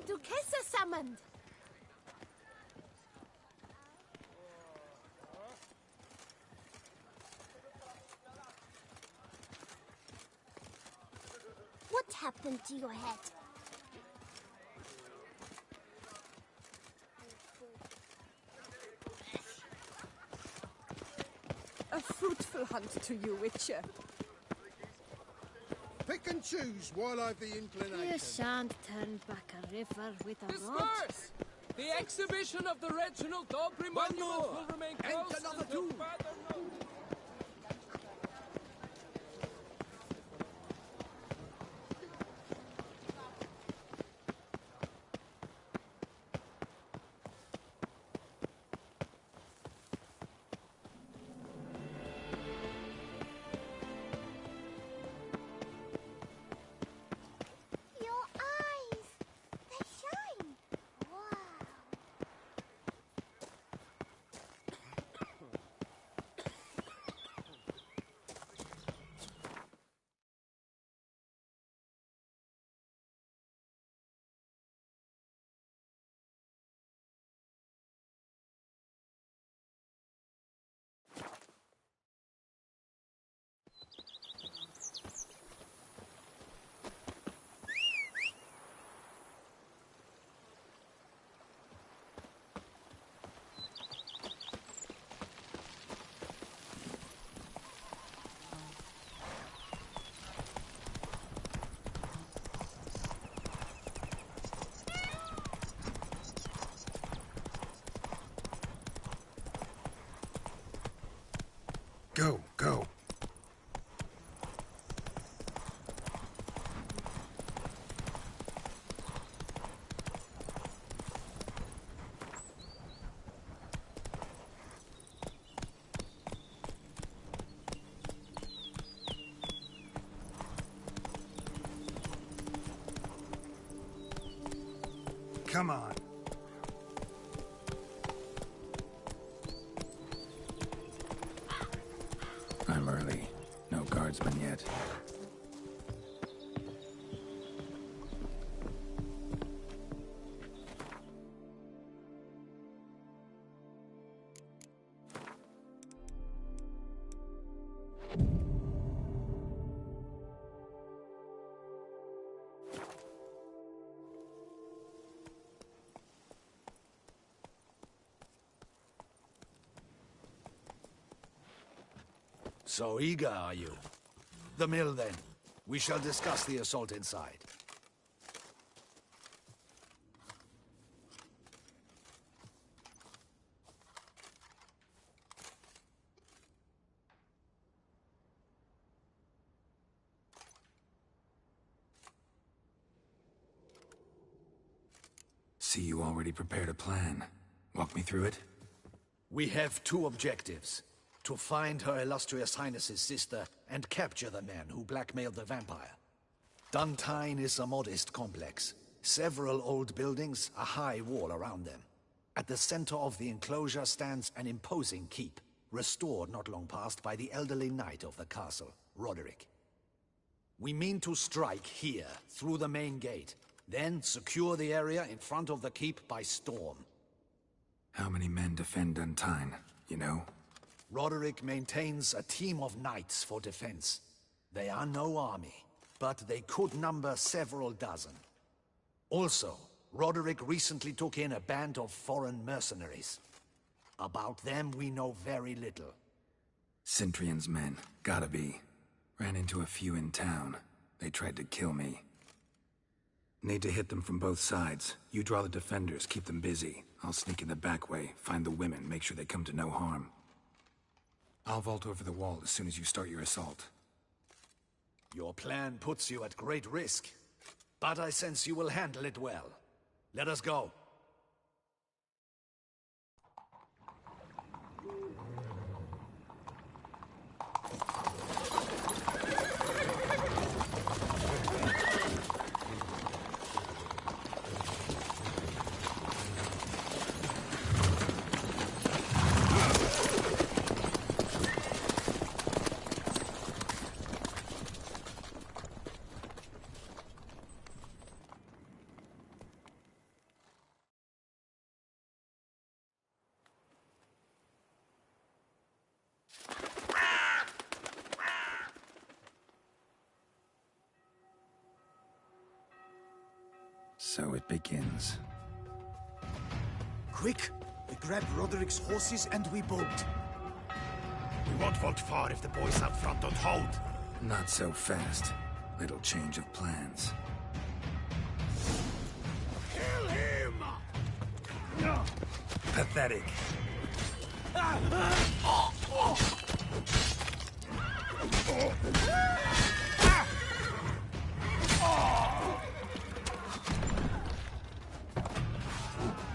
Duquesa summoned. What happened to your head? A fruitful hunt to you, Witcher. Pick and choose while I've the inclination. You shan't turn back a river with a rod. Disperse! The exhibition of the Reginald Aubrey monument will remain closed another until two. further notice. Your eyes! They shine! Wow! Go, go. Come on. I'm early. No guardsmen yet. So eager, are you? The mill, then. We shall discuss the assault inside. See, you already prepared a plan. Walk me through it? We have two objectives. To find Her Illustrious Highness's sister and capture the man who blackmailed the vampire. Duntine is a modest complex. Several old buildings, a high wall around them. At the center of the enclosure stands an imposing keep, restored not long past by the elderly knight of the castle, Roderick. We mean to strike here, through the main gate, then secure the area in front of the keep by storm. How many men defend Duntine, you know? Roderick maintains a team of knights for defense. They are no army, but they could number several dozen. Also, Roderick recently took in a band of foreign mercenaries. About them we know very little. Cintrian's men, gotta be. Ran into a few in town. They tried to kill me. Need to hit them from both sides. You draw the defenders, keep them busy. I'll sneak in the back way, find the women, make sure they come to no harm. I'll vault over the wall as soon as you start your assault. Your plan puts you at great risk, but I sense you will handle it well. Let us go. So it begins. Quick! We grab Roderick's horses and we bolt. We won't vault far if the boys up front don't hold. Not so fast. Little change of plans. Kill him! Pathetic.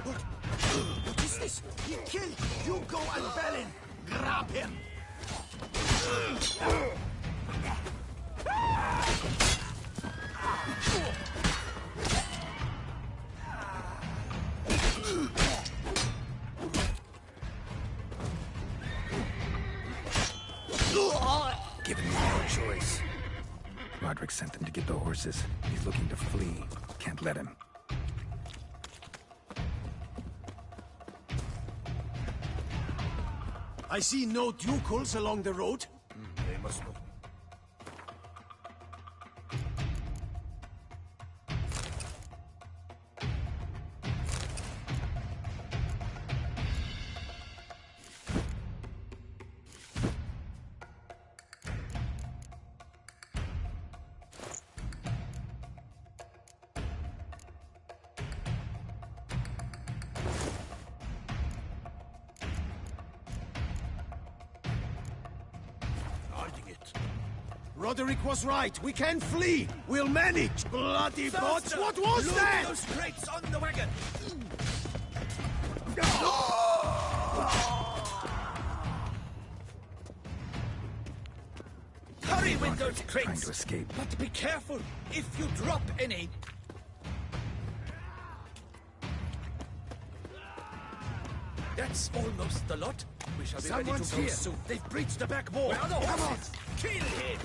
What is this? He killed Hugo and Bellin! Grab him! Given me no choice. Roderick sent them to get the horses. He's looking to flee. Can't let him. I see no ducals along the road. They must not. Roderick was right. We can flee. We'll manage. Bloody bots! What was that? Those crates on the wagon. Hurry with those Trying crates! to escape. But be careful if you drop any. That's almost the lot. We shall be ready Someone's to go here. soon. They've breached the back wall. Where are the Come on. horses? Kill him!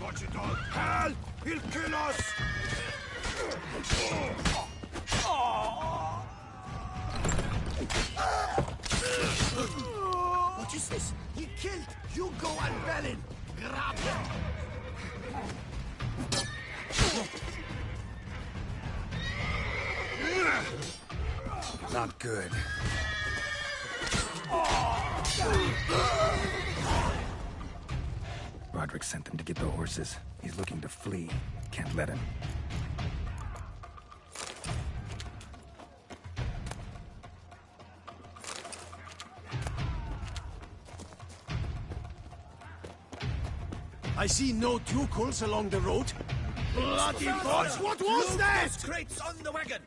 Watch it all. Hal! He'll kill us! What is this? He killed Hugo and Bellin! Grab him! Not good. Roderick sent them to get the horses. He's looking to flee. Can't let him. I see no ducals along the road. Bloody bots! What was that? Those crates on the wagon!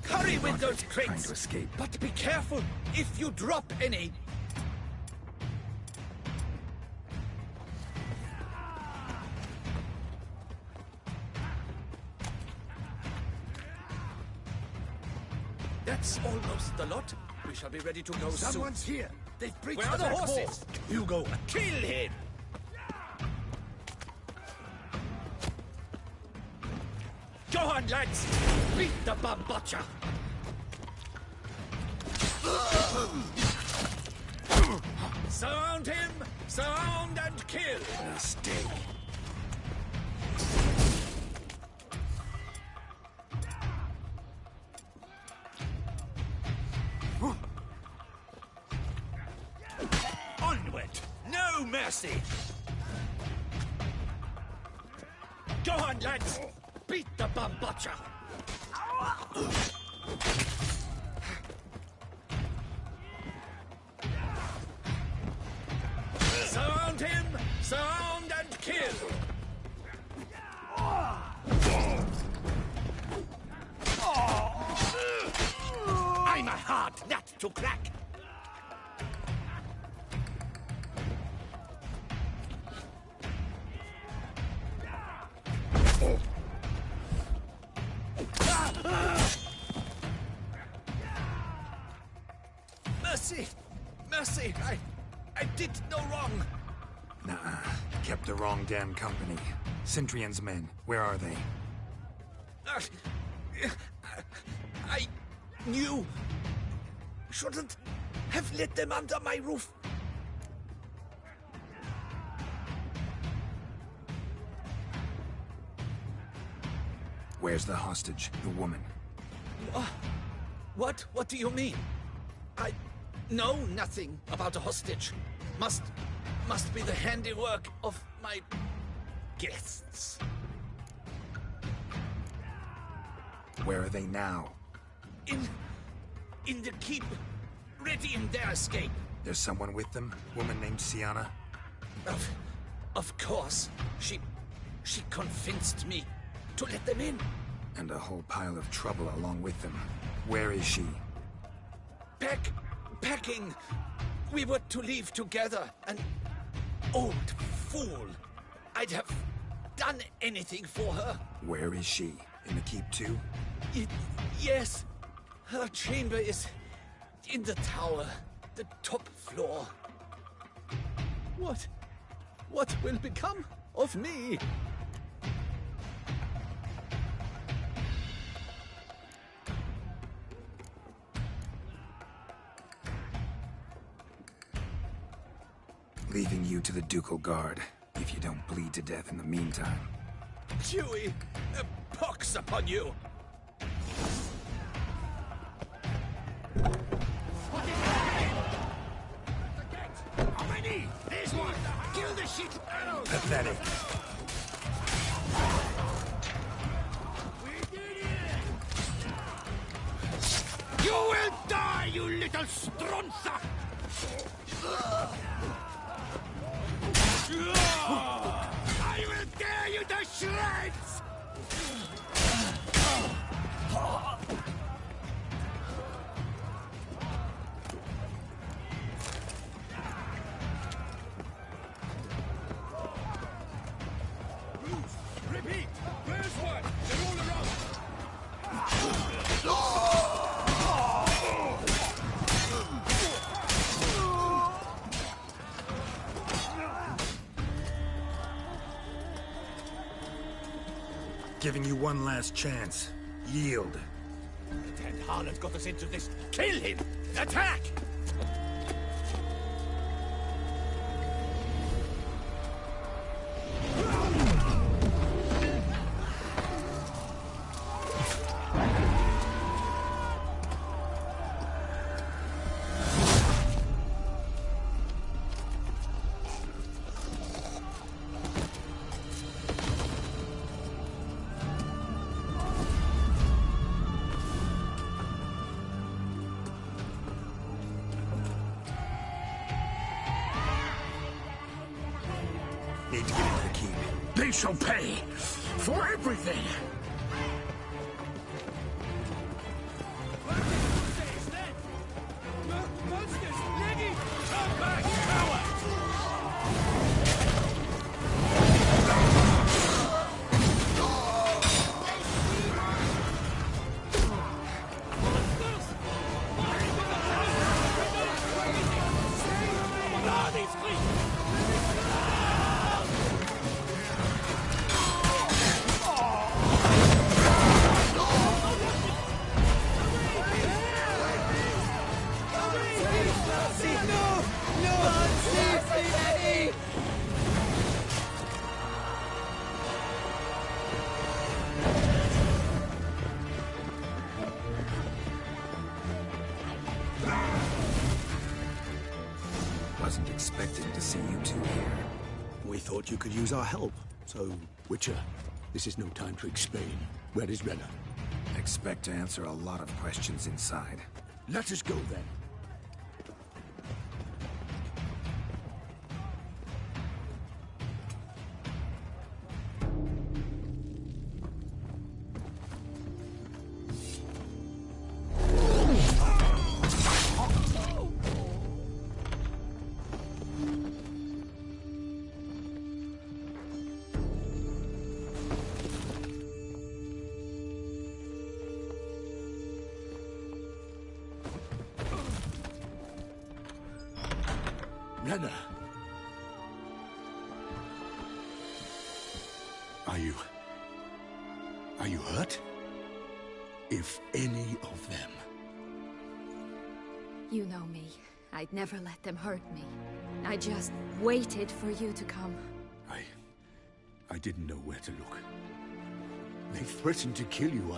Hurry with those Trying crates! to escape. But be careful if you drop any. That's almost the lot. We shall be ready to go Someone's soon. here. They've breached Where are the back wall. horses? Hugo, kill him! Go on, lads! Beat the bum butcher! Surround him! Surround and kill! Mistake. Onward! No mercy! Go on, lads! Beat the bum butcher! Surround him! Surround and kill! I'm a hard nut to crack! Mercy! Mercy! I did no wrong! Nah, kept the wrong damn company. Centrion's men, where are they? I knew... shouldn't have let them under my roof. Where's the hostage, the woman? What? What do you mean? I know nothing about a hostage. Must be the handiwork of my guests. Where are they now? In the keep, ready in their escape. There's someone with them? Woman named Sienna? Of course. She convinced me to let them in. And a whole pile of trouble along with them. Where is she? Packing. We were to leave together. An old fool. I'd have done anything for her. Where is she? In the keep too? Yes. Her chamber is in the tower. The top floor. What will become of me? Leaving you to the Ducal Guard, if you don't bleed to death in the meantime. Chewie, pox upon you! How many? There's one! Kill the shit! Pathetic. You will die, you little stronza! I will tear you to shreds! Repeat! Where's one? They're all around! Giving you one last chance. Yield. Ted Harlan got us into this. Kill him! Attack! Need to get into the keep. They shall pay for everything! Monsters! Leggy! Come back, coward! see you two here. We thought you could use our help. So, Witcher, this is no time to explain. Where is Renna? Expect to answer a lot of questions inside. Let us go then. Renna. Are you hurt? If any of them. You know me. I'd never let them hurt me. I just waited for you to come. I didn't know where to look. They threatened to kill you.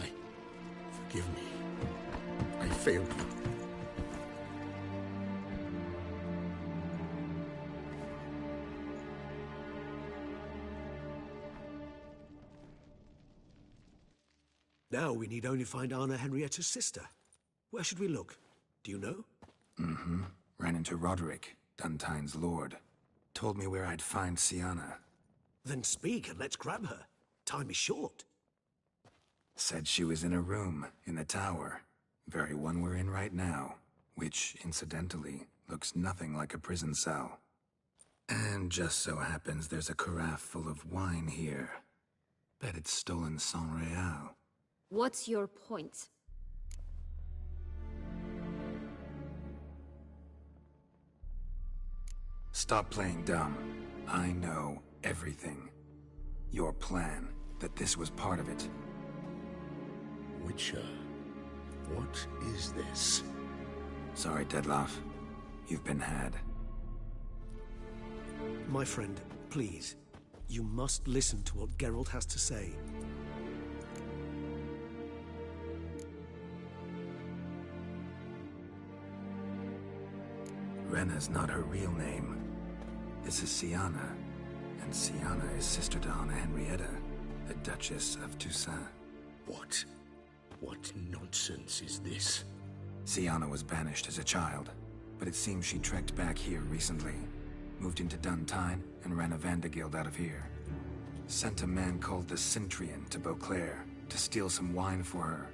Forgive me. I failed you. Now we need only find Anna Henrietta's sister. Where should we look? Do you know? Mm-hmm. Ran into Roderick, Duntine's lord. Told me where I'd find Siana. Then speak and let's grab her. Time is short. Said she was in a room in the tower. Very one we're in right now. Which, incidentally, looks nothing like a prison cell. And just so happens there's a carafe full of wine here. Bet it's stolen San Real. What's your point? Stop playing dumb. I know everything. Your plan, that this was part of it. Witcher, what is this? Sorry, Dettlaff. You've been had. My friend, please. You must listen to what Geralt has to say. Renna's not her real name. This is Siana. And Siana is sister to Anna Henrietta, the Duchess of Toussaint. What nonsense is this? Siana was banished as a child, but it seems she trekked back here recently. Moved into Duntine and ran a Vandergild out of here. Sent a man called the Centrian to Beauclair to steal some wine for her.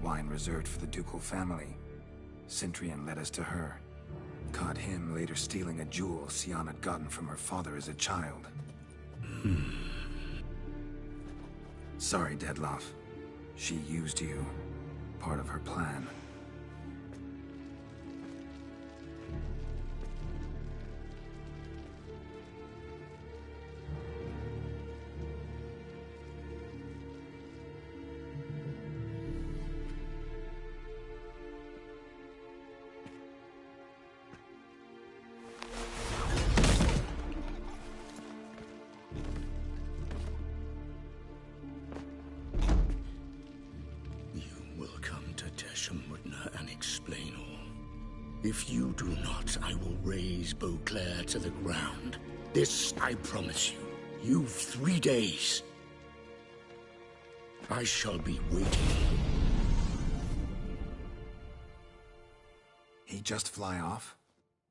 Wine reserved for the ducal family. Centrian led us to her. Caught him later stealing a jewel Siana had gotten from her father as a child. Sorry, Dettlaff. She used you. Part of her plan. If you do not, I will raise Beauclair to the ground. This I promise you. You've 3 days. I shall be waiting. He just fly off?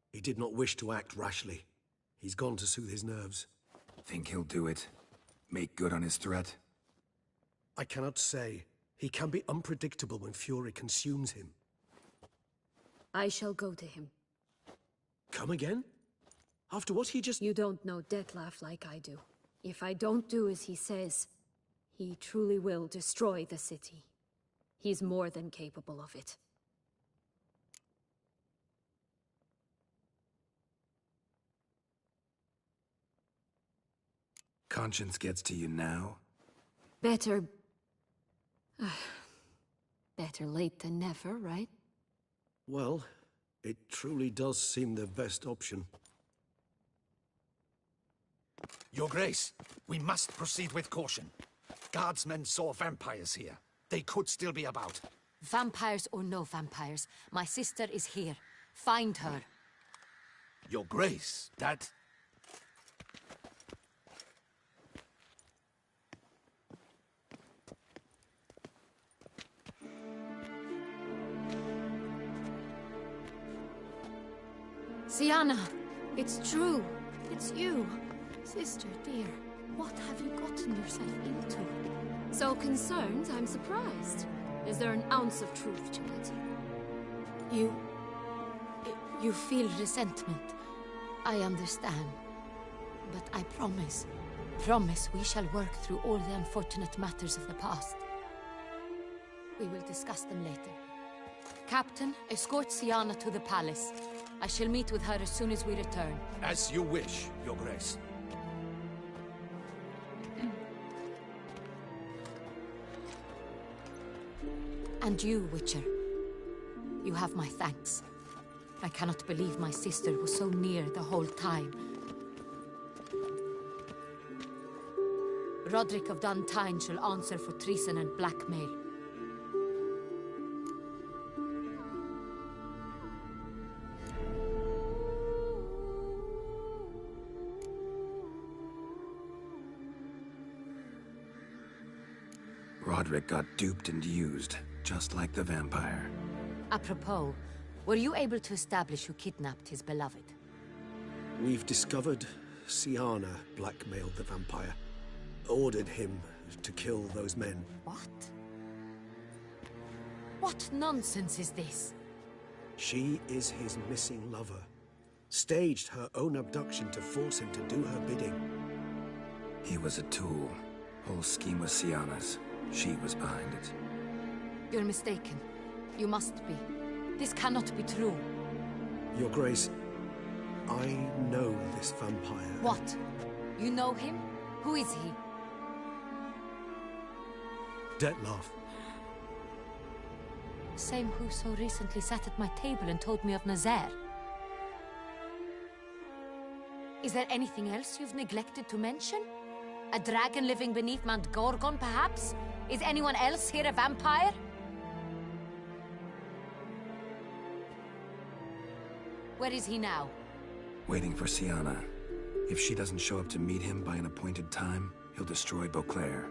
He did not wish to act rashly. He's gone to soothe his nerves. Think he'll do it? Make good on his threat? I cannot say. He can be unpredictable when fury consumes him. I shall go to him. Come again? After what he just... You don't know Dettlaff like I do. If I don't do as he says, he truly will destroy the city. He's more than capable of it. Conscience gets to you now? Better... better late than never, right? Well, it truly does seem the best option. Your Grace, we must proceed with caution. Guardsmen saw vampires here. They could still be about. Vampires or no vampires, my sister is here. Find her. Your Grace, that... Siana, it's true. It's you. Sister, dear, what have you gotten yourself into? So concerned, I'm surprised. Is there an ounce of truth to it? You feel resentment. I understand. But I promise we shall work through all the unfortunate matters of the past. We will discuss them later. Captain, escort Siana to the palace. I shall meet with her as soon as we return. As you wish, Your Grace. And you, Witcher. You have my thanks. I cannot believe my sister was so near the whole time. Roderick of Dun Tine shall answer for treason and blackmail. Roderick got duped and used, just like the vampire. Apropos, were you able to establish who kidnapped his beloved? We've discovered Siana blackmailed the vampire. Ordered him to kill those men. What? What nonsense is this? She is his missing lover. Staged her own abduction to force him to do her bidding. He was a tool. Whole scheme was Siana's. She was behind it. You're mistaken. You must be. This cannot be true. Your Grace, I know this vampire. What? You know him? Who is he? Dettlaff. Same who so recently sat at my table and told me of Nazaire. Is there anything else you've neglected to mention? A dragon living beneath Mount Gorgon, perhaps? Is anyone else here a vampire? Where is he now? Waiting for Siana. If she doesn't show up to meet him by an appointed time, he'll destroy Beauclair.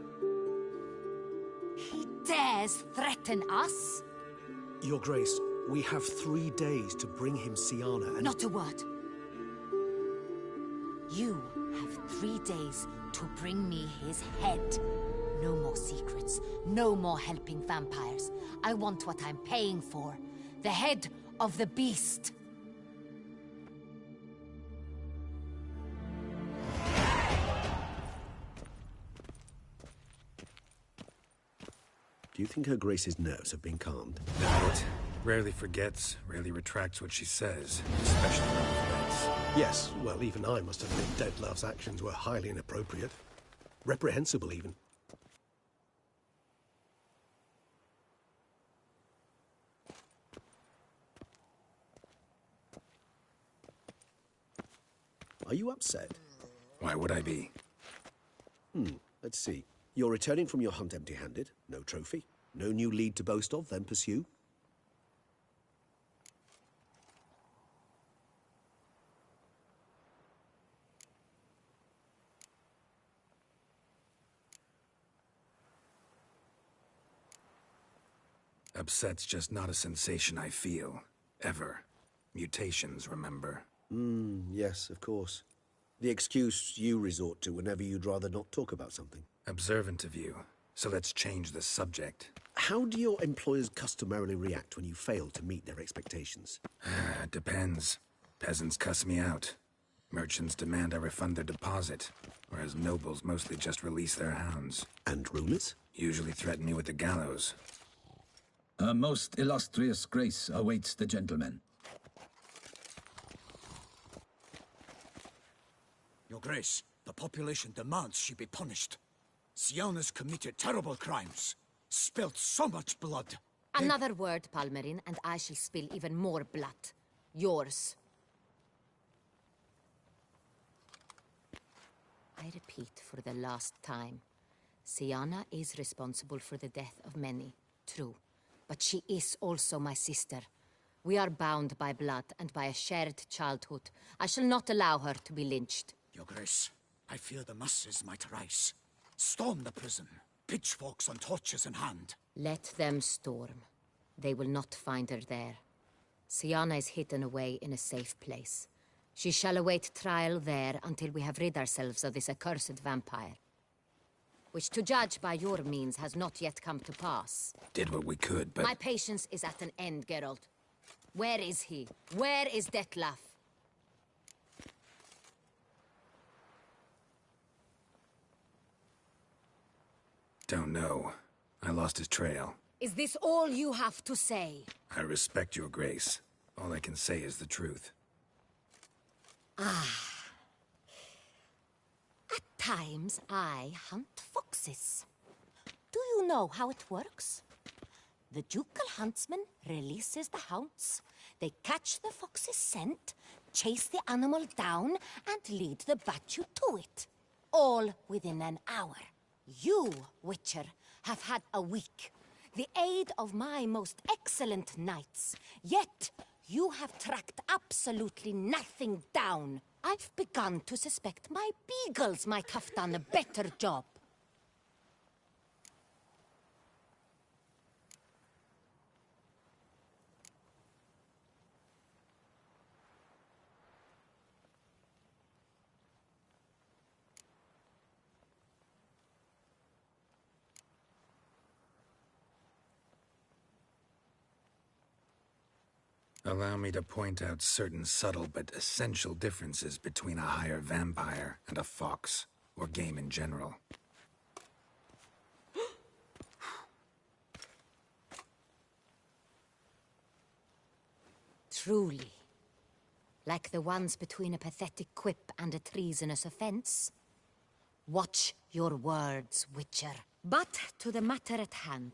He dares threaten us? Your Grace, we have 3 days to bring him Siana and... Not a word. You have 3 days to bring me his head. No more secrets. No more helping vampires. I want what I'm paying for. The head of the beast. Do you think Her Grace's nerves have been calmed? Doubt. Rarely forgets, rarely retracts what she says, especially around threats. Yes, well, even I must admit Dettlaff's actions were highly inappropriate. Reprehensible, even. Are you upset? Why would I be? Let's see. You're returning from your hunt empty-handed. No trophy. No new lead to boast of, then pursue. Upset's just not a sensation I feel. Ever. Mutations, remember? Yes, of course. The excuse you resort to whenever you'd rather not talk about something. Observant of you. So let's change the subject. How do your employers customarily react when you fail to meet their expectations? Depends. Peasants cuss me out. Merchants demand I refund their deposit, whereas nobles mostly just release their hounds. And rulers? Usually threaten me with the gallows. A most illustrious grace awaits the gentleman. Your Grace, the population demands she be punished. Siana's committed terrible crimes. Spilt so much blood. Another word, Palmerin, and I shall spill even more blood. Yours. I repeat for the last time. Siana is responsible for the death of many, true. But she is also my sister. We are bound by blood and by a shared childhood. I shall not allow her to be lynched. Your Grace, I fear the masses might rise. Storm the prison, pitchforks and torches in hand. Let them storm. They will not find her there. Siana is hidden away in a safe place. She shall await trial there until we have rid ourselves of this accursed vampire. Which, to judge by your means, has not yet come to pass. Did what we could, but... My patience is at an end, Geralt. Where is he? Where is Detlef? Don't know. I lost his trail. Is this all you have to say? I respect your grace. All I can say is the truth. Ah. At times, I hunt foxes. Do you know how it works? The ducal huntsman releases the hounds. They catch the fox's scent, chase the animal down, and lead the Batu to it. All within an hour. You, Witcher, have had a week. The aid of my most excellent knights. Yet, you have tracked absolutely nothing down. I've begun to suspect my beagles might have done a better job. Allow me to point out certain subtle but essential differences between a higher vampire and a fox, or game in general. Truly. Like the ones between a pathetic quip and a treasonous offense. Watch your words, Witcher. But to the matter at hand.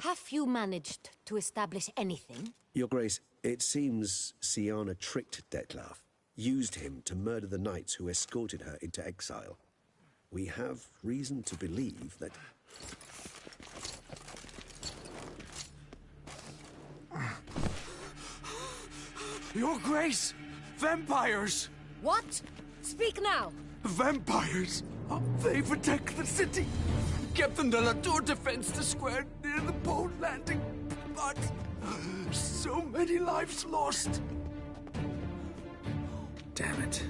Have you managed to establish anything? Your Grace, it seems Syanna tricked Detlef, used him to murder the knights who escorted her into exile. We have reason to believe that... Your Grace! Vampires! What? Speak now! Vampires! They protect the city! Captain de la Tour defends the square near the boat landing, but so many lives lost. Damn it.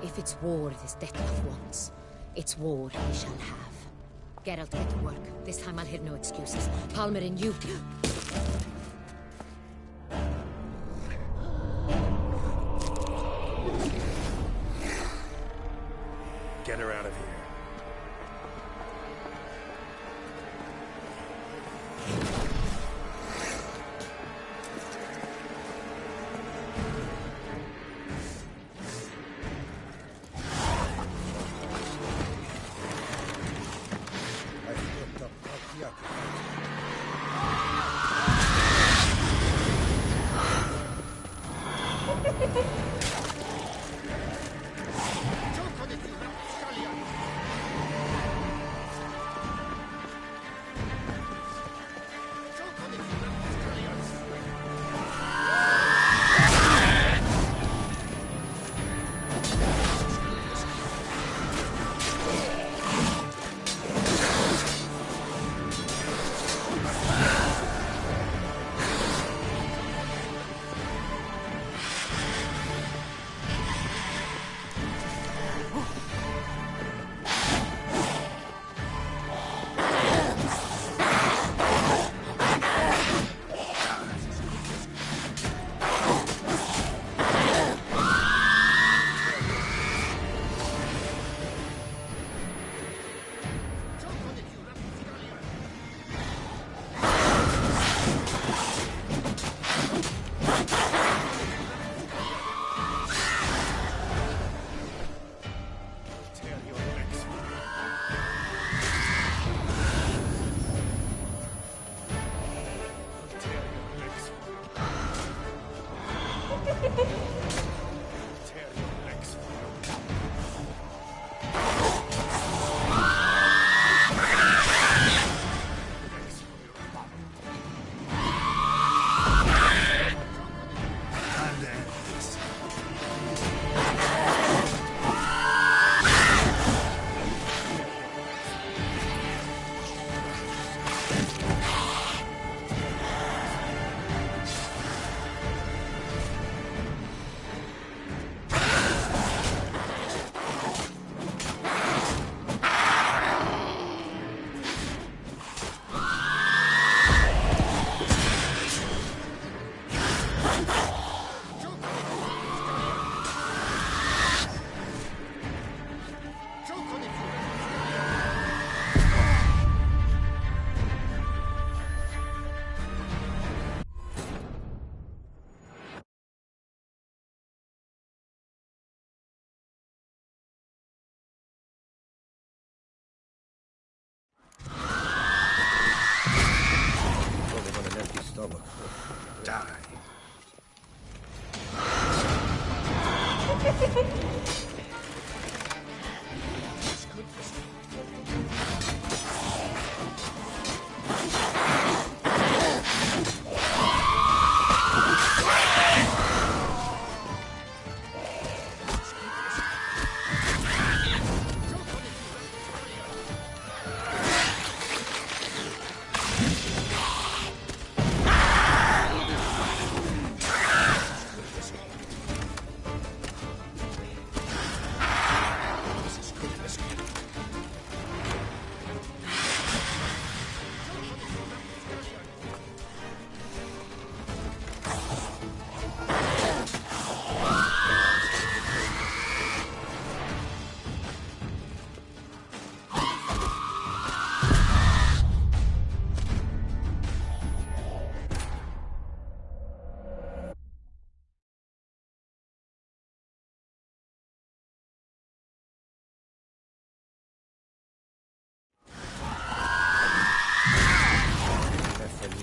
If it's war this Detlef wants, it's war he shall have. Geralt, get to work. This time I'll hear no excuses. Palmer and you... Get her out of here.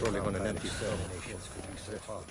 Rolling on an empty cell. Nations could be so far.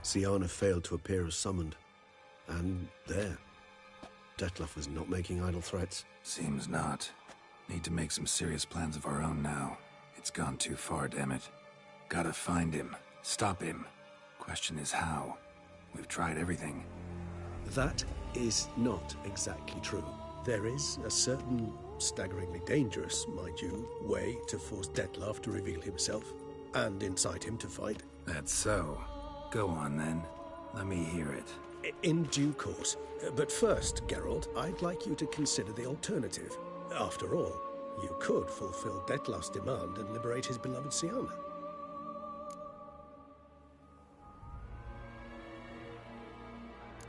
Syanna failed to appear as summoned. And there. Dettlaff was not making idle threats. Seems not. Need to make some serious plans of our own now. It's gone too far, damn it. Gotta find him. Stop him. Question is how. We've tried everything. That is not exactly true. There is a certain, staggeringly dangerous, mind you, way to force Dettlaff to reveal himself, and incite him to fight. That's so. Go on, then. Let me hear it. In due course. But first, Geralt, I'd like you to consider the alternative. After all, you could fulfill Dettlar's demand and liberate his beloved Syanna.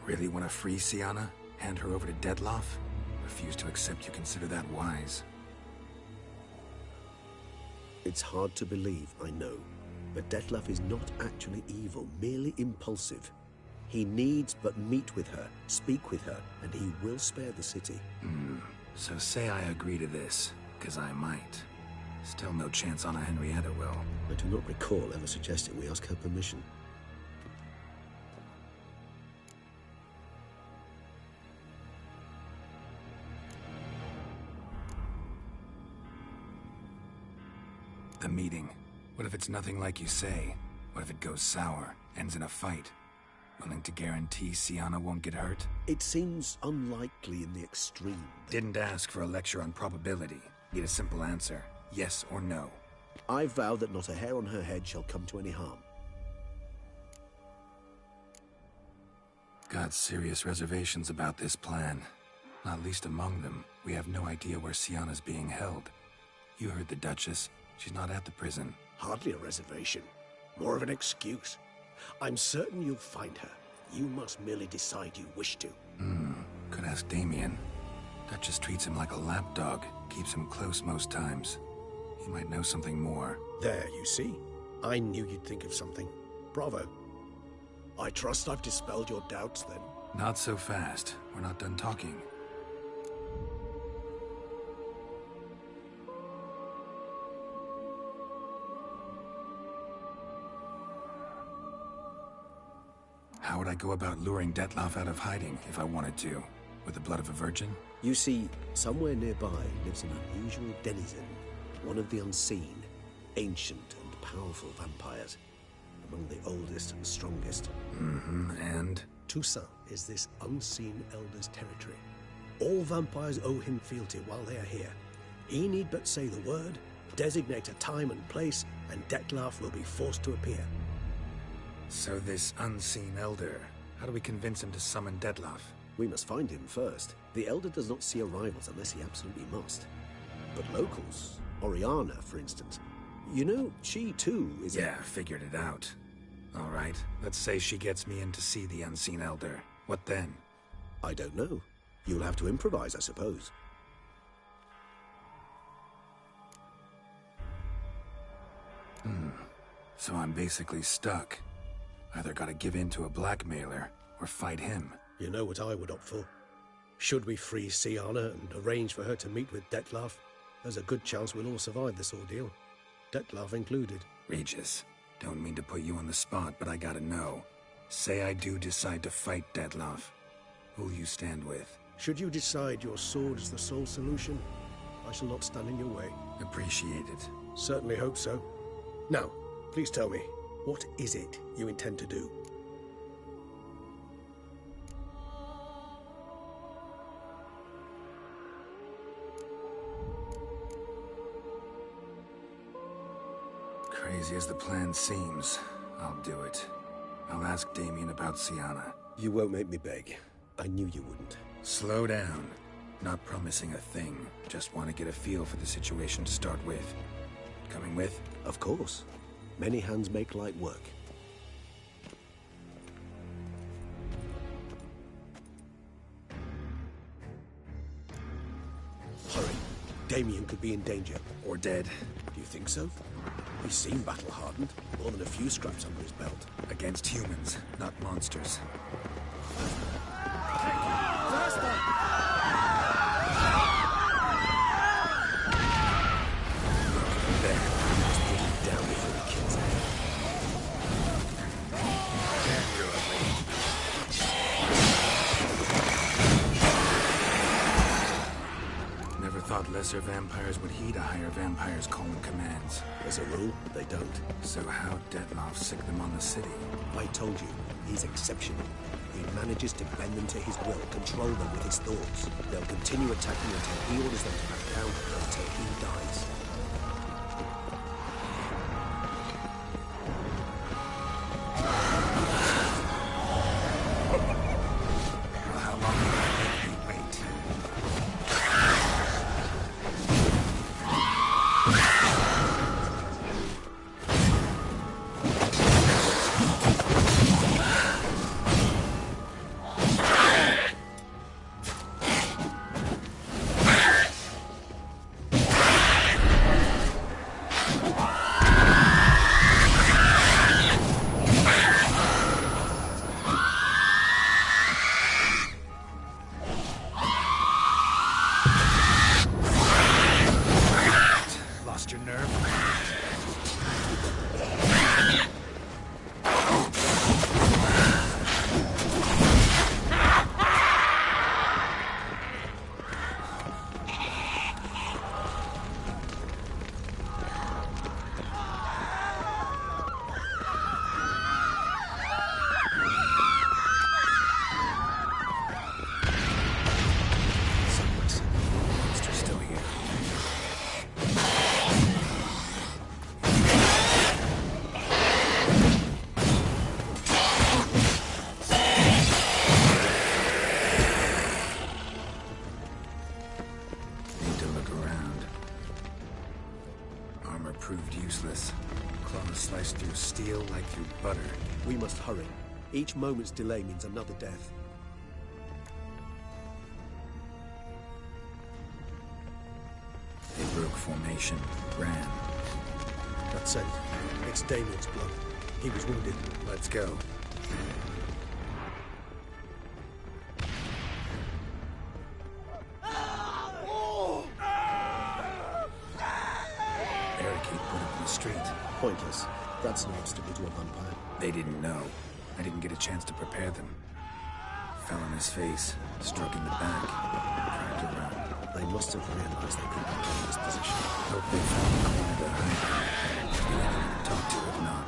Really want to free Syanna? Hand her over to Dettlaff? Refuse to accept you consider that wise. It's hard to believe, I know. But Dettlaff is not actually evil, merely impulsive. He needs but meet with her, speak with her, and he will spare the city. So say I agree to this, because I might. Still no chance Anna Henrietta will. I do not recall ever suggesting we ask her permission. The meeting. What if it's nothing like you say? What if it goes sour, ends in a fight? Willing to guarantee Syanna won't get hurt? It seems unlikely in the extreme. Didn't ask for a lecture on probability. Need a simple answer. Yes or no. I vow that not a hair on her head shall come to any harm. Got serious reservations about this plan. Not least among them, we have no idea where Syanna's being held. You heard the Duchess. She's not at the prison. Hardly a reservation. More of an excuse. I'm certain you'll find her. You must merely decide you wish to. Could ask Damien. Duchess treats him like a lapdog. Keeps him close most times. He might know something more. There, you see? I knew you'd think of something. Bravo. I trust I've dispelled your doubts, then. Not so fast. We're not done talking. How would I go about luring Dettlaff out of hiding if I wanted to? With the blood of a virgin? You see, somewhere nearby lives an unusual denizen, one of the unseen, ancient and powerful vampires, among the oldest and strongest. And? Toussaint is this unseen elder's territory. All vampires owe him fealty while they are here. He need but say the word, designate a time and place, and Dettlaff will be forced to appear. So this unseen elder, how do we convince him to summon Dettlaff? We must find him first. The elder does not see arrivals unless he absolutely must. But locals, Oriana, for instance, you know, she too is... Yeah, figured it out. All right, let's say she gets me in to see the unseen elder. What then? I don't know. You'll have to improvise, I suppose. So I'm basically stuck. Either gotta give in to a blackmailer, or fight him. You know what I would opt for. Should we free Syanna and arrange for her to meet with Dettlaff, there's a good chance we'll all survive this ordeal. Dettlaff included. Regis, don't mean to put you on the spot, but I gotta know. Say I do decide to fight Dettlaff. Who'll you stand with? Should you decide your sword is the sole solution, I shall not stand in your way. Appreciate it. Certainly hope so. Now, please tell me, what is it you intend to do? Crazy as the plan seems, I'll do it. I'll ask Damien about Syanna. You won't make me beg. I knew you wouldn't. Slow down. Not promising a thing. Just want to get a feel for the situation to start with. Coming with? Of course. Many hands make light work. Hurry. Damien could be in danger. Or dead. Do you think so? He seemed battle-hardened. More than a few scraps under his belt. Against humans, not monsters. Lesser vampires would heed a higher vampire's calling commands. As a rule, they don't. So how'd Dettlaff sick them on the city? I told you, he's exceptional. He manages to bend them to his will, control them with his thoughts. They'll continue attacking until he orders them to back down, until he dies. useless. Claws slice through steel like through butter. We must hurry. Each moment's delay means another death. They broke formation, ran. That's it. It's Damien's blood. He was wounded. Let's go. Barricade put up in the street. Pointless. That's an obstacle to a vampire. They didn't know. I didn't get a chance to prepare them. Fell on his face, struck in the back, tried to run. They must have realized they couldn't maintain this position. Hope they found a corner to hide. Be anyone to talk to if not.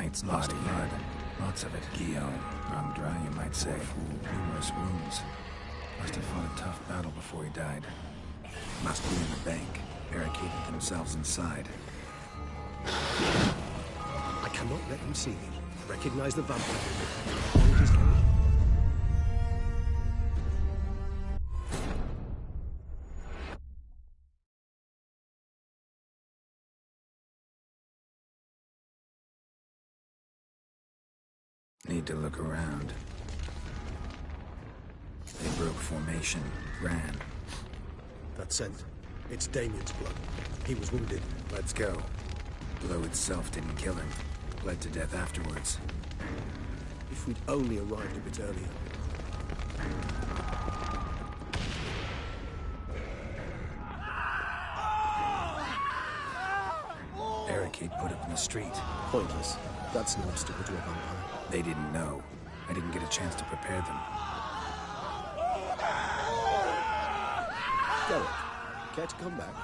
Its body, blood. Lots of it. Guillaume. Wrung dry, you might say. Numerous wounds. Must have fought a tough battle before he died. Must be in the bank. Barricaded themselves inside. I cannot let them see me. Recognize the vampire. Hold his hand. Need to look around. They broke formation, ran. That scent. It's Damien's blood. He was wounded. Let's go. Blow itself didn't kill him. Bled to death afterwards. If we'd only arrived a bit earlier. Barricade put up in the street. Pointless. That's an obstacle to a vampire. They didn't know. I didn't get a chance to prepare them. Derek, care to come back?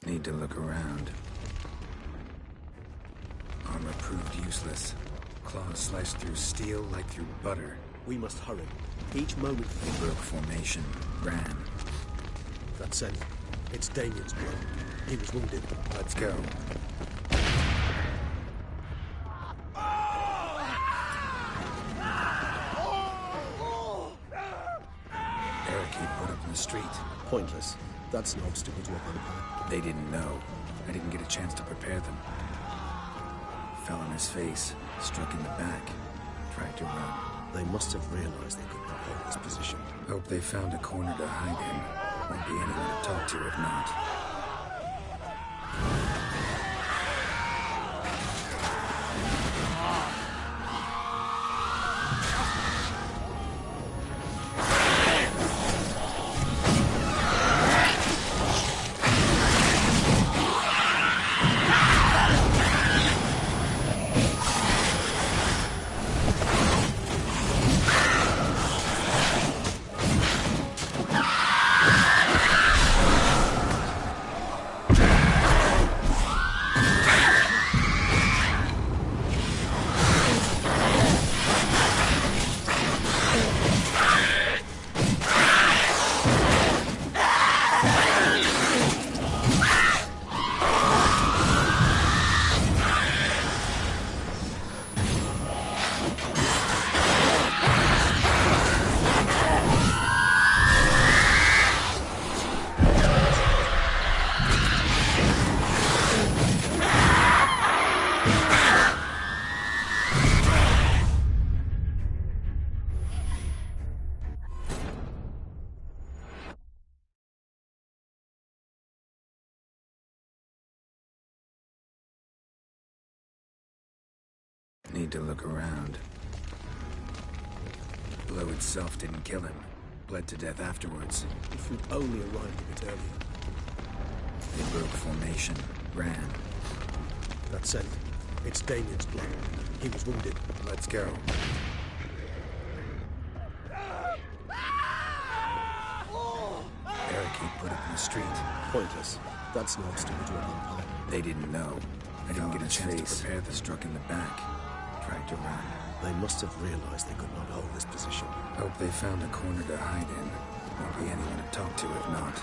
Need to look around. Armor proved useless. Claws sliced through steel like through butter. We must hurry. Each moment... They broke formation, ran. That's it. It's Damien's blood. He was wounded. Let's go. Barricade put up in the street. Pointless. That's no obstacle to a vampire. They didn't know. I didn't get a chance to prepare them. Fell on his face, struck in the back, tried to run. They must have realized they could not hold this position. Hope they found a corner to hide in. Won't be anyone to talk to if not. Need to look around. The blow itself didn't kill him. Bled to death afterwards. If you'd only arrived a bit earlier. They broke formation, ran. That's it. It's Damien's blood. He was wounded. Let's go. Barricade put up in the street. Pointless. That's no obstacle to a vampire. They didn't know. I didn't get a chance to prepare the struck in the back. Tried to run. They must have realized they could not hold this position. Hope they found a corner to hide in. Won't be anyone to talk to if not.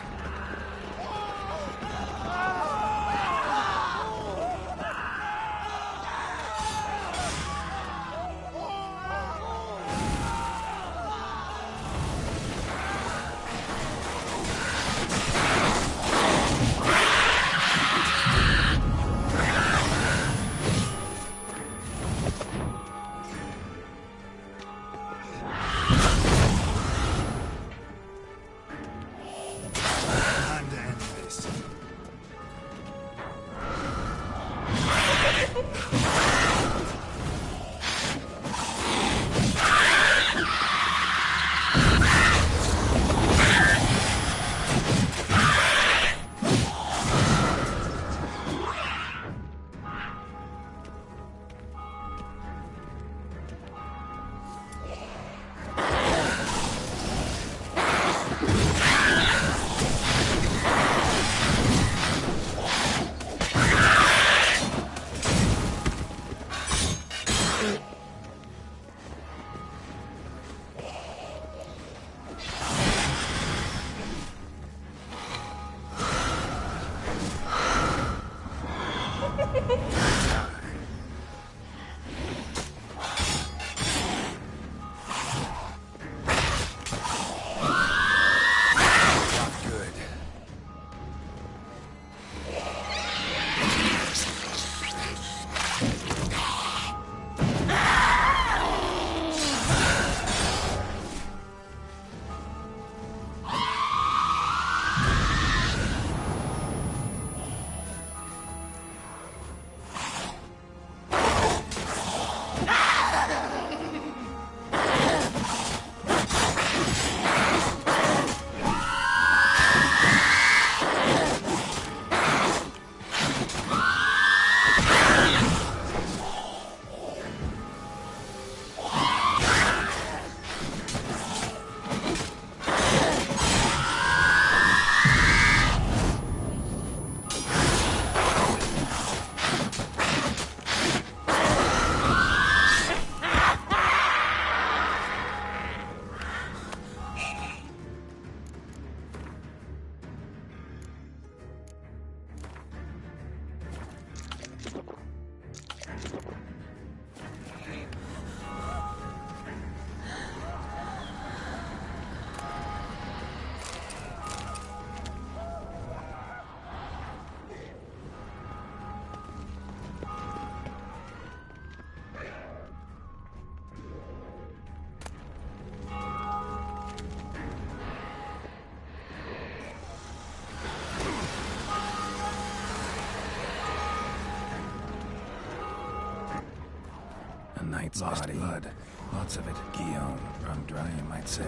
A knight's body. Blood. Lots of it. Guillaume. Run dry, you might say.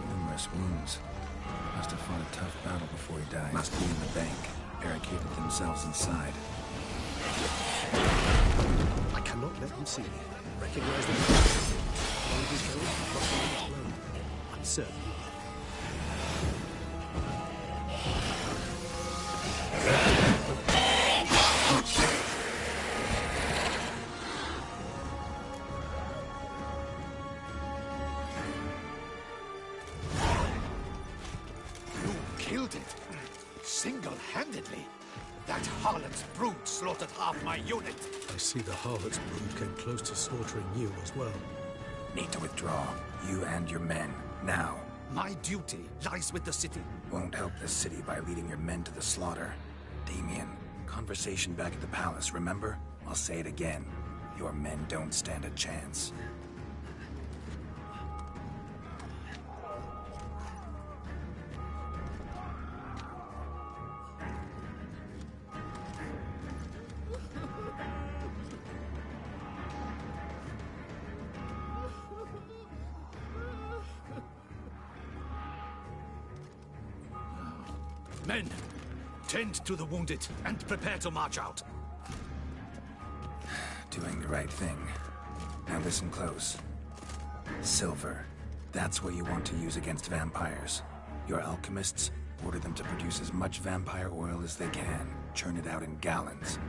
Numerous wounds. Must have fought a tough battle before he died. Must be in the bank. Barricaded themselves inside. I cannot let them see me. Recognize the one of his gold across the last road. I'm certain he will. Killed it. Single-handedly. That harlot's brood slaughtered half my unit. I see the harlot's brood came close to slaughtering you as well. Need to withdraw. You and your men. Now. My duty lies with the city. Won't help the city by leading your men to the slaughter. Damien, conversation back at the palace, remember? I'll say it again. Your men don't stand a chance. Men, tend to the wounded and prepare to march out. Doing the right thing. Now listen close. Silver. That's what you want to use against vampires. Your alchemists, order them to produce as much vampire oil as they can. Churn it out in gallons.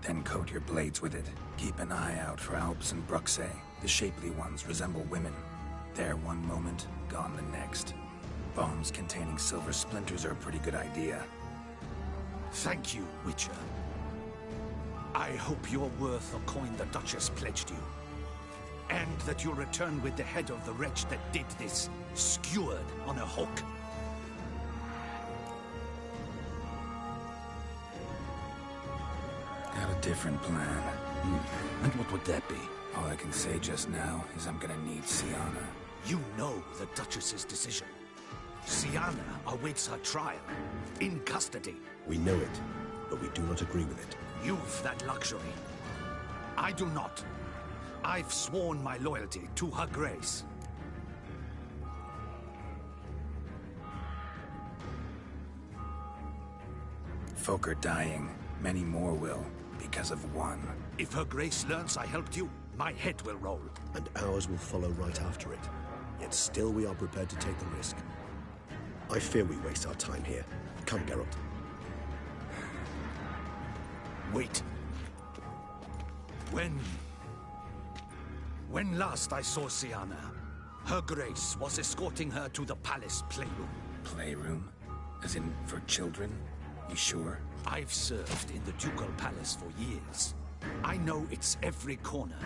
Then coat your blades with it. Keep an eye out for Alps and Bruxae. The shapely ones resemble women. There one moment, gone the next. Bombs containing silver splinters are a pretty good idea. Thank you, Witcher. I hope you're worth the coin the Duchess pledged you. And that you'll return with the head of the wretch that did this, skewered on a hook. Got a different plan. And what would that be? All I can say just now is I'm gonna need Syanna. You know the Duchess's decision. Syanna awaits her trial, in custody. We know it, but we do not agree with it. You've that luxury. I do not. I've sworn my loyalty to Her Grace. Folk are dying. Many more will, because of one. If Her Grace learns I helped you, my head will roll. And ours will follow right after it. Yet still we are prepared to take the risk. I fear we waste our time here. Come, Geralt. Wait. When last I saw Syanna, Her Grace was escorting her to the palace playroom. Playroom? As in, for children? You sure? I've served in the ducal palace for years. I know it's every corner.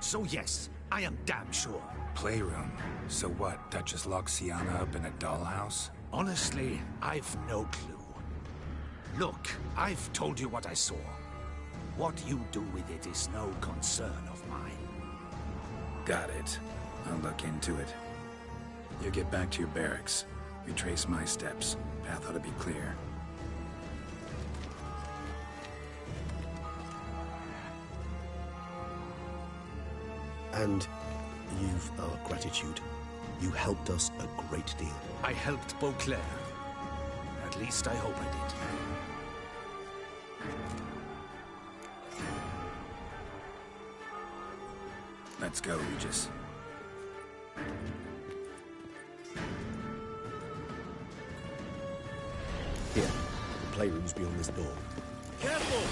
So yes, I am damn sure. Playroom? So what, Duchess locks Syanna up in a dollhouse? Honestly, I've no clue. Look, I've told you what I saw. What you do with it is no concern of mine. Got it. I'll look into it. You get back to your barracks. Retrace my steps. Path ought to be clear. And you've our gratitude. You helped us a great deal. I helped Beauclair. At least I hope I did. Let's go, Regis. Here, the playroom's beyond this door. Careful!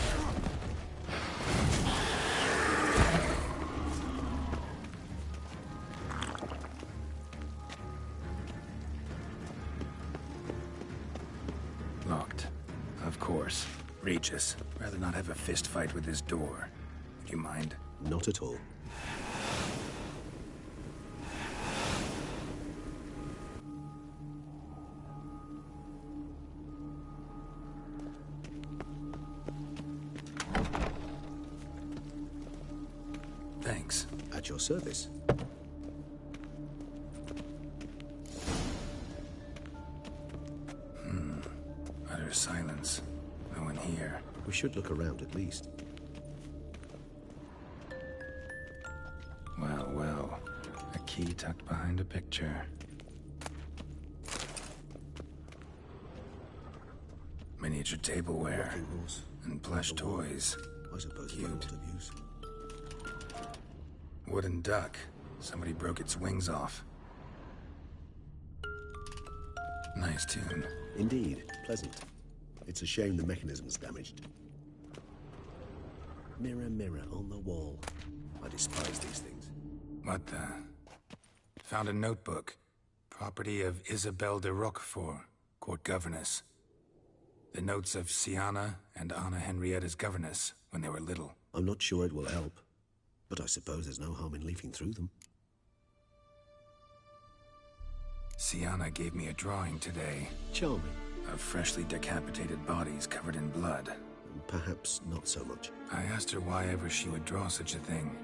Locked. Of course. Regis, rather not have a fist fight with this door. Do you mind? Not at all. Thanks. At your service. Utter silence. No one here. We should look around at least. key tucked behind a picture. Miniature tableware and plush toys. I suppose Cute. it's of use. Wooden duck. Somebody broke its wings off. Nice tune. Indeed, pleasant. It's a shame the mechanism's damaged. Mirror, mirror on the wall. I despise these things. What the? Found a notebook. Property of Isabelle de Roquefort, court governess. The notes of Siana and Anna Henrietta's governess when they were little. I'm not sure it will help, but I suppose there's no harm in leafing through them. Siana gave me a drawing today. Charming. Of freshly decapitated bodies covered in blood. Perhaps not so much. I asked her why ever she would draw such a thing.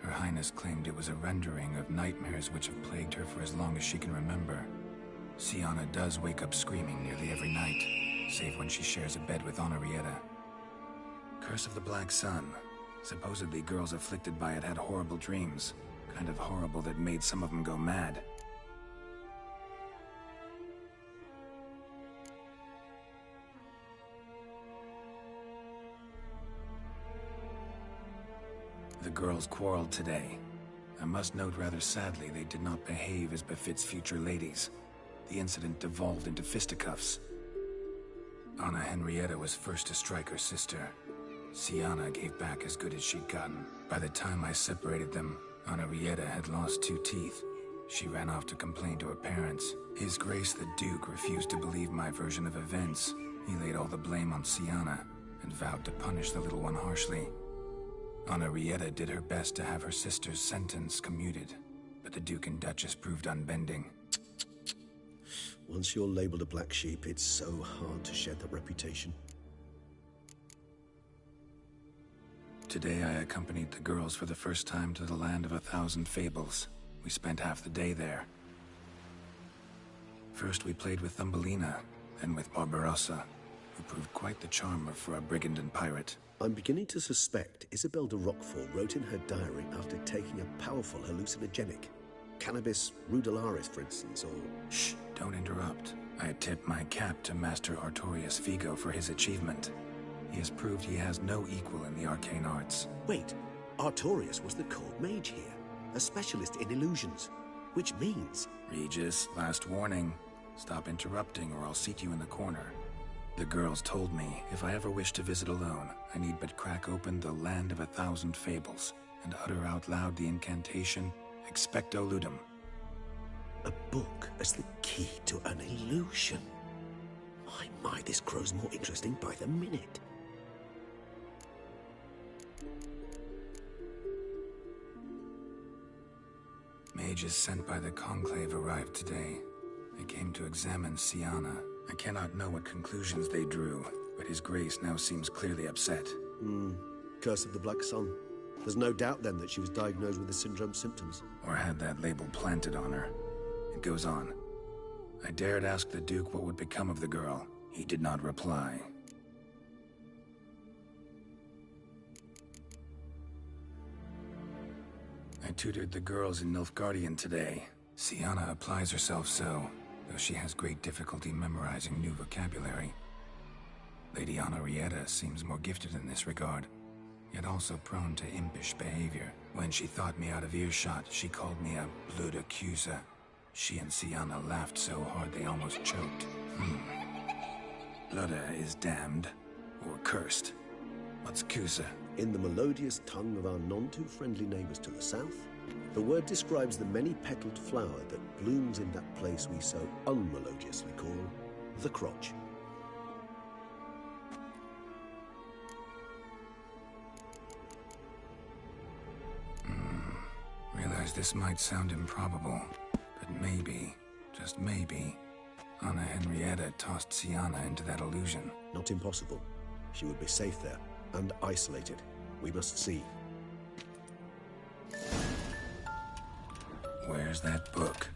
Her Highness claimed it was a rendering of nightmares which have plagued her for as long as she can remember. Siana does wake up screaming nearly every night, save when she shares a bed with Henrietta. Curse of the Black Sun. Supposedly girls afflicted by it had horrible dreams. Kind of horrible that made some of them go mad. The girls quarreled today. I must note rather sadly they did not behave as befits future ladies. The incident devolved into fisticuffs. Anna Henrietta was first to strike her sister. Siana gave back as good as she'd gotten. By the time I separated them, Henrietta had lost 2 teeth. She ran off to complain to her parents. His Grace the Duke refused to believe my version of events. He laid all the blame on Siana and vowed to punish the little one harshly. Henrietta did her best to have her sister's sentence commuted, but the Duke and Duchess proved unbending. Once you're labeled a black sheep, it's so hard to shed that reputation. Today I accompanied the girls for the first time to the land of 1,000 fables. We spent half the day there. First we played with Thumbelina, then with Barbarossa, who proved quite the charmer for a brigand and pirate. I'm beginning to suspect Isabelle de Roquefort wrote in her diary after taking a powerful hallucinogenic. Cannabis rudelaris, for instance, or... Shh, don't interrupt. I tip my cap to Master Artorius Vigo for his achievement. He has proved he has no equal in the arcane arts. Wait, Artorius was the court mage here, a specialist in illusions, which means... Regis, last warning. Stop interrupting or I'll seat you in the corner. The girls told me if I ever wish to visit alone, I need but crack open the Land of 1,000 Fables and utter out loud the incantation Expecto Ludum. A book as the key to an illusion. My, this grows more interesting by the minute. Mages sent by the Conclave arrived today. They came to examine Siana. I cannot know what conclusions they drew, but His Grace now seems clearly upset. Curse of the Black Sun. There's no doubt then that she was diagnosed with the syndrome symptoms. Or had that label planted on her. It goes on. I dared ask the Duke what would become of the girl. He did not reply. I tutored the girls in Nilfgaardian today. Siana applies herself so, though she has great difficulty memorizing new vocabulary. Lady Henrietta seems more gifted in this regard, yet also prone to impish behavior. When she thought me out of earshot, she called me a blood accuser. She and Siana laughed so hard they almost choked. Blood is damned, or cursed. What's Cusa? In the melodious tongue of our none-too-friendly neighbors to the south, the word describes the many-petaled flower that blooms in that place we so unmelodiously call the crotch. Realize this might sound improbable, but maybe, just maybe, Anna Henrietta tossed Siana into that illusion. Not impossible. She would be safe there, and isolated. We must see. Where's that book?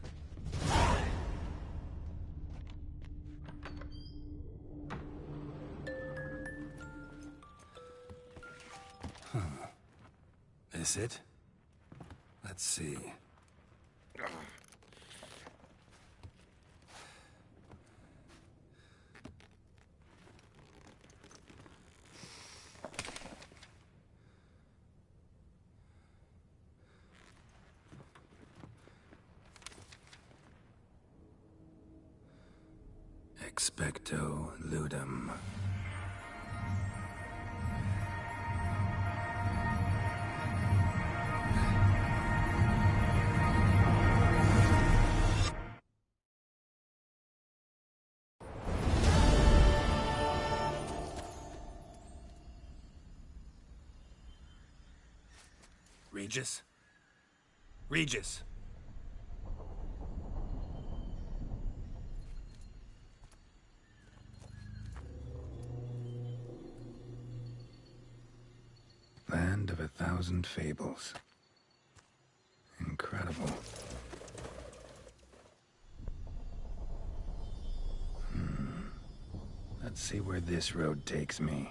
This it? Let's see. Expecto ludum. Regis? Regis! Land of 1,000 fables. Incredible. Let's see where this road takes me.